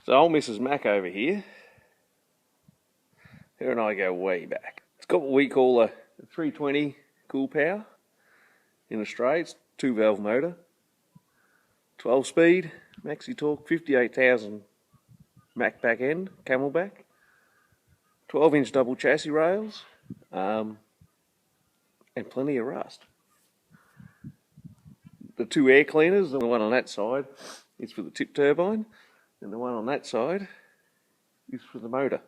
So old Mrs. Mack over here, her and I go way back. It's got what we call a 320 cool power in Australia. It's 2-valve motor, 12 speed, maxi torque, 58,000 Mack back end, camelback, 12-inch double chassis rails, and plenty of rust. The two air cleaners, the one on that side is for the tip turbine, and the one on that side is for the motor.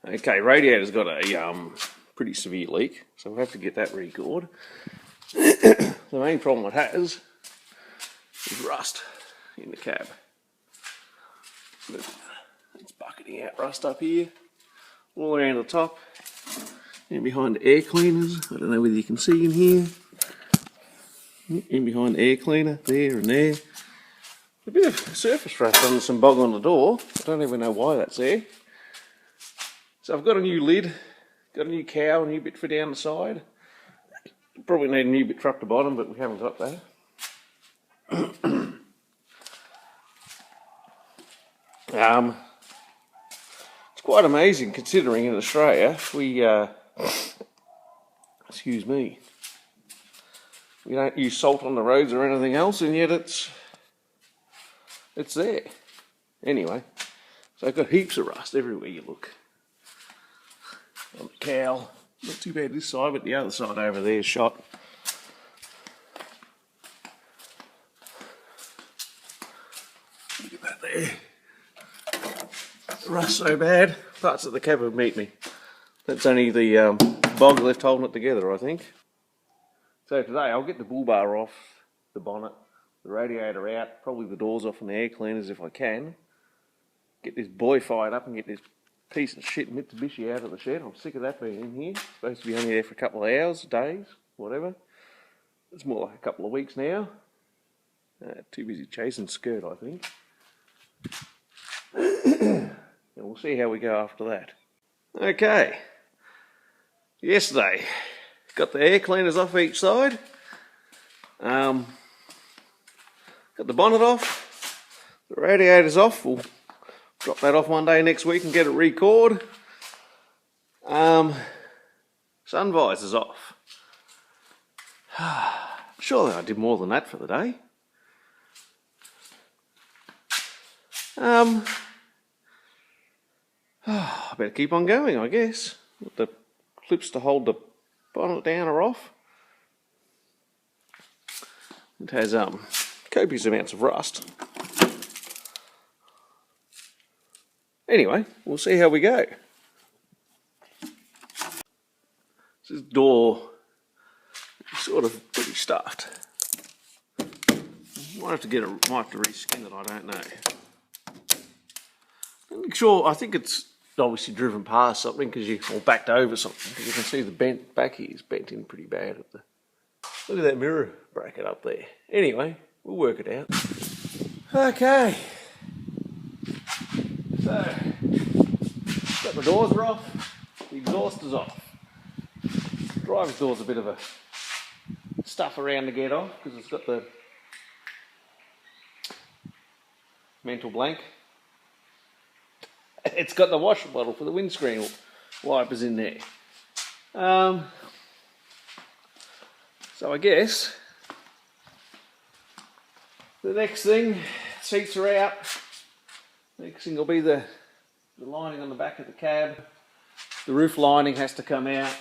Okay, radiator's got a pretty severe leak, so we'll have to get that recored. The main problem it has is rust in the cab. It's bucketing out rust up here, all around the top, and behind the air cleaners. I don't know whether you can see in here. In behind the air cleaner, there and there. A bit of surface rust on some bog on the door. I don't even know why that's there. So I've got a new lid, got a new cowl, a new bit for down the side. Probably need a new bit for up the bottom, but we haven't got that. It's quite amazing considering in Australia we, excuse me, we don't use salt on the roads or anything else, and yet it's there. Anyway, so I've got heaps of rust everywhere you look. On the cowl, not too bad this side, but the other side over there is shot. Look at that there. Rust so bad, parts of the cab would meet me. That's only the bog left holding it together, I think. So today I'll get the bull bar off, the bonnet, the radiator out, probably the doors off and the air cleaners if I can. Get this boy fired up and get this piece of shit Mitsubishi out of the shed. I'm sick of that being in here. It's supposed to be only there for a couple of hours, days, whatever. It's more like a couple of weeks now. Too busy chasing skirt, I think. And we'll see how we go after that. Okay. Yesterday, got the air cleaners off each side. Got the bonnet off. The radiator's off. We'll drop that off one day next week and get it recored. Sun visor's off. Surely I did more than that for the day. I better keep on going, I guess. The clips to hold the bonnet down are off. It has copious amounts of rust. Anyway, we'll see how we go. This door is sort of pretty stuffed. Might have to reskin it, I don't know. I'm sure, I think it's obviously driven past something or backed over something, because you can see the back here is bent in pretty bad. Look at that mirror bracket up there. Anyway, we'll work it out. Okay. So, got the doors are off, the exhaust is off. The driver's door's a bit of a stuff around to get off because it's got the mental blank. It's got the washer bottle for the windscreen wipers in there. So I guess the next thing, seats are out. Next thing will be the lining on the back of the cab. The roof lining has to come out.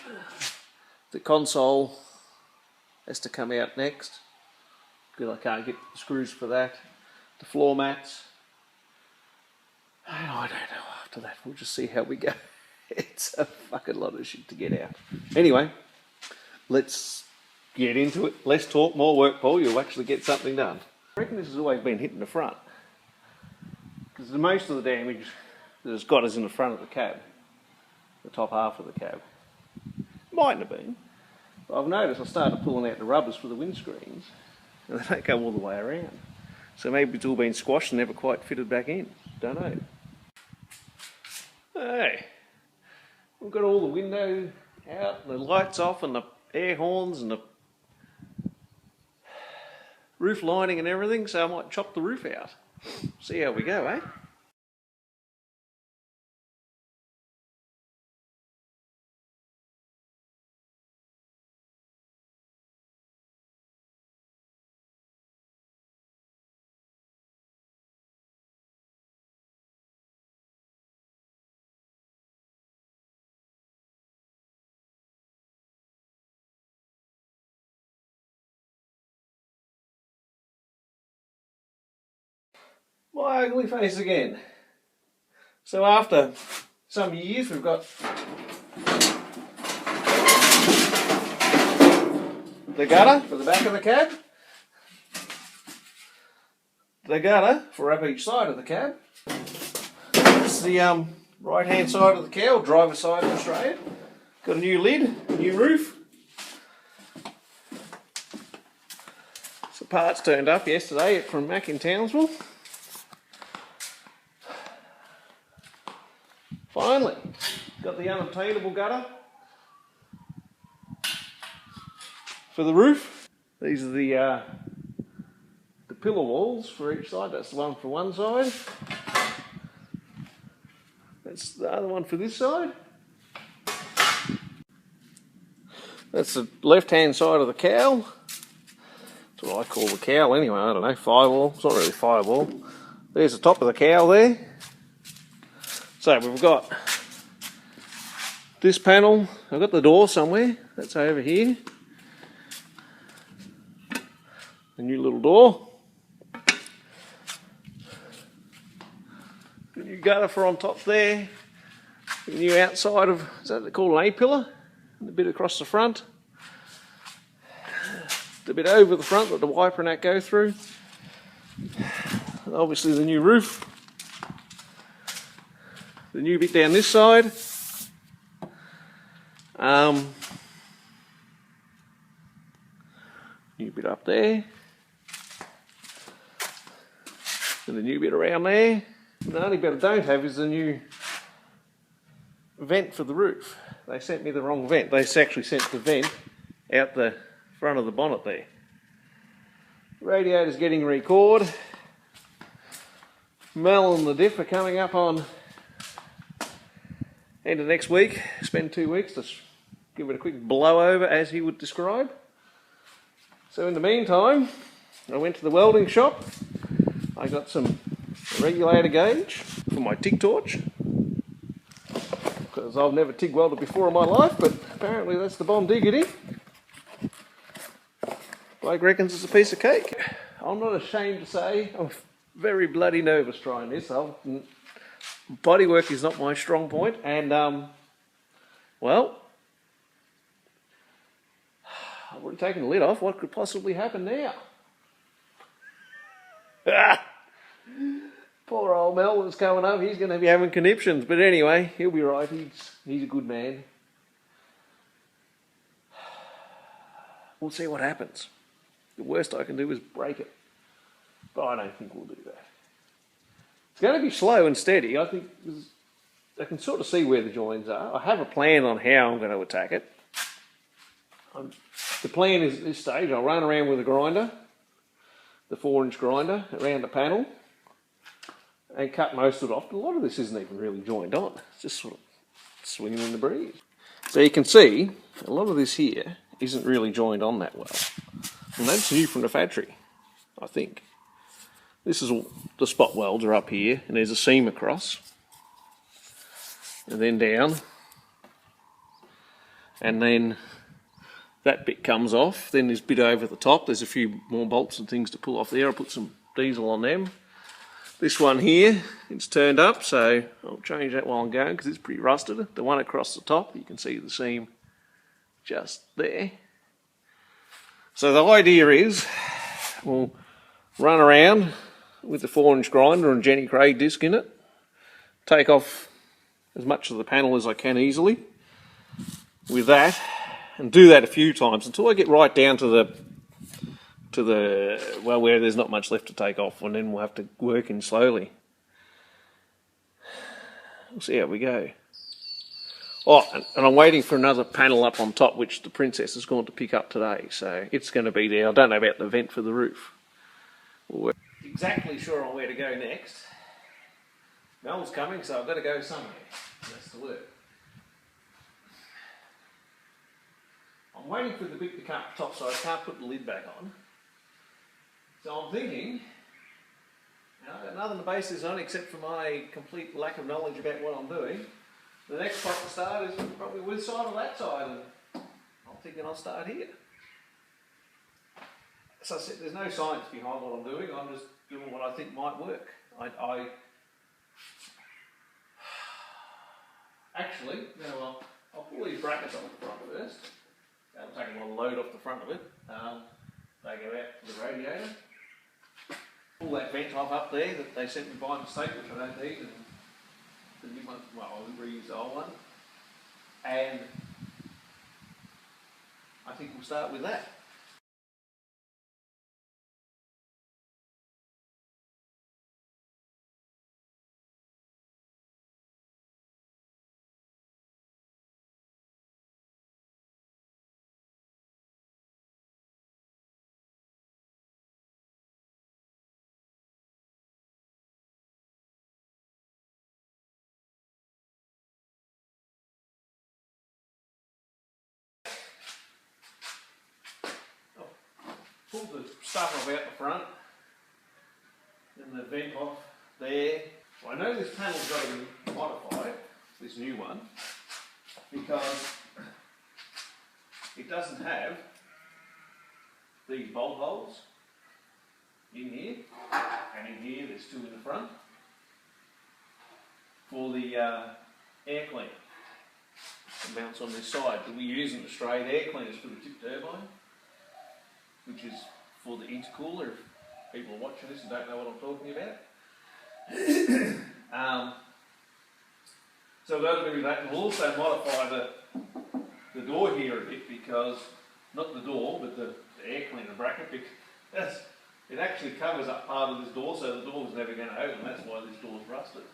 The console has to come out next because I can't get the screws for that. The floor mats. I don't know after that. We'll just see how we go. It's a fucking lot of shit to get out. Anyway, let's get into it. Less talk, more work, Paul. You'll actually get something done. I reckon this has always been hitting the front, because most of the damage that it's got is in the front of the cab, the top half of the cab. Mightn't have been. But I've noticed I started pulling out the rubbers for the windscreens, and they don't go all the way around. So maybe it's all been squashed and never quite fitted back in. Don't know. Hey, we've got all the windows out, and the lights off, and the air horns, and the roof lining and everything, so I might chop the roof out. See how we go, eh? My ugly face again. So after some years we've got the gutter for the back of the cab, the gutter for up each side of the cab. This is the right hand side of the cow, driver's side in Australia. Got a new lid, new roof. The parts turned up yesterday from Mack in Townsville. Finally, got the unobtainable gutter for the roof. These are the pillar walls for each side. That's the one for one side. That's the other one for this side. That's the left-hand side of the cowl. That's what I call the cowl anyway. I don't know, firewall. It's not really firewall. There's the top of the cowl there. So we've got this panel. I've got the door somewhere. That's over here. A new little door. A new gutter for on top there. A new outside of, is that called an A-pillar? And a bit across the front. A bit over the front that the wiper and that go through. And obviously the new roof. The new bit down this side. New bit up there. And the new bit around there. The only bit I don't have is the new vent for the roof. They sent me the wrong vent. They actually sent the vent out the front of the bonnet there. Radiator's getting re-cored. Mel and the diff are coming up on end of next week. Spend 2 weeks to give it a quick blow over, as he would describe. So in the meantime, I went to the welding shop. I got some regulator gauge for my TIG torch, because I've never TIG welded before in my life, but apparently that's the bomb diggity. Bloke reckons it's a piece of cake. I'm not ashamed to say I'm very bloody nervous trying this. Bodywork is not my strong point, and well, I've already taken the lid off. What could possibly happen now? Poor old Mel that's coming up. He's going to be having conniptions, but anyway, he'll be right. He's a good man. We'll see what happens. The worst I can do is break it, but I don't think we'll do that. It's going to be slow and steady. I think I can sort of see where the joins are. I have a plan on how I'm going to attack it. The plan is at this stage, I'll run around with a grinder, the 4-inch grinder, around the panel, and cut most of it off. But a lot of this isn't even really joined on. It's just sort of swinging in the breeze. So you can see, a lot of this here isn't really joined on that well. And that's new from the factory, I think. This is all, the spot welds are up here, and there's a seam across. And then down. And then that bit comes off. Then this bit over the top, there's a few more bolts and things to pull off there. I'll put some diesel on them. This one here, it's turned up, so I'll change that while I'm going because it's pretty rusted. The one across the top, you can see the seam just there. So the idea is, we'll run around with the 4-inch grinder and Jenny Craig disc in it, take off as much of the panel as I can easily with that, and do that a few times until I get right down to the well, where there's not much left to take off, and then we'll have to work in slowly. We'll see how we go. Oh, and I'm waiting for another panel up on top, which the Princess has gone to pick up today, so it's going to be there. I don't know about the vent for the roof. exactly sure on where to go next. Mel's coming, so I've got to go somewhere. That's the work. I'm waiting for the bit to come up top so I can't put the lid back on. So I'm thinking, I've got nothing to base this on except for my complete lack of knowledge about what I'm doing. The next spot to start is probably this side or that side, and I'm thinking I'll start here. As I said, there's no science behind what I'm doing, I'm just doing what I think might work. Actually, now I'll pull these brackets off the front first. That'll take a lot of load off the front of it. They go out to the radiator. Pull that vent off up there that they sent me by mistake, which I don't need, and the new one, well, I'll reuse the old one. And I think we'll start with that. Pull the stuff off out the front, and the vent off there. Well, I know this panel's got to be modified, this new one, because it doesn't have these bolt holes in here, and in here there's two in the front for the air cleaner that mounts on this side. We're using the straight air cleaners for the tip turbine, which is for the intercooler, if people are watching this and don't know what I'm talking about. So we've got to do that, and we'll also modify the door here a bit, because, not the door, but the air cleaner bracket, because it actually covers up part of this door, so the door's never going to open. That's why this door's rusted.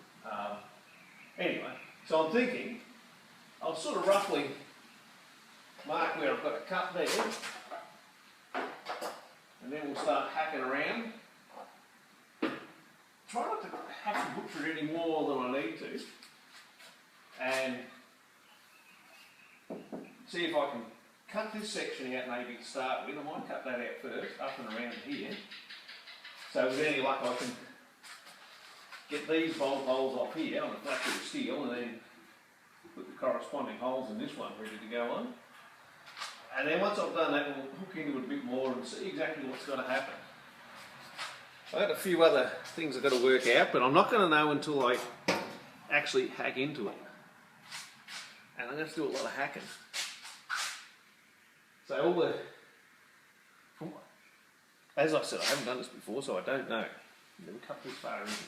Anyway, so I'm thinking, I'll sort of roughly mark where I've got a cut there, and then we'll start hacking around. Try not to have to butcher it any more than I need to, and see if I can cut this section out maybe to start with. I might cut that out first, up and around here. So with any luck I can get these bolt holes off here on a flat bit of steel, and then put the corresponding holes in this one ready to go on. And then once I've done that, we'll hook into it a bit more and see exactly what's going to happen. I've got a few other things I've got to work out, but I'm not going to know until I actually hack into it. And I'm going to do a lot of hacking. So all the, as I said, I haven't done this before, so I don't know. I've never cut this far into it.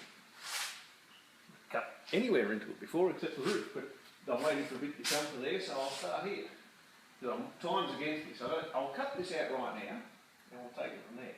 Cut anywhere into it before except the roof, but I'm waiting for a bit to come to there, so I'll start here. Time's against me, so I'll cut this out right now, and we'll take it from there.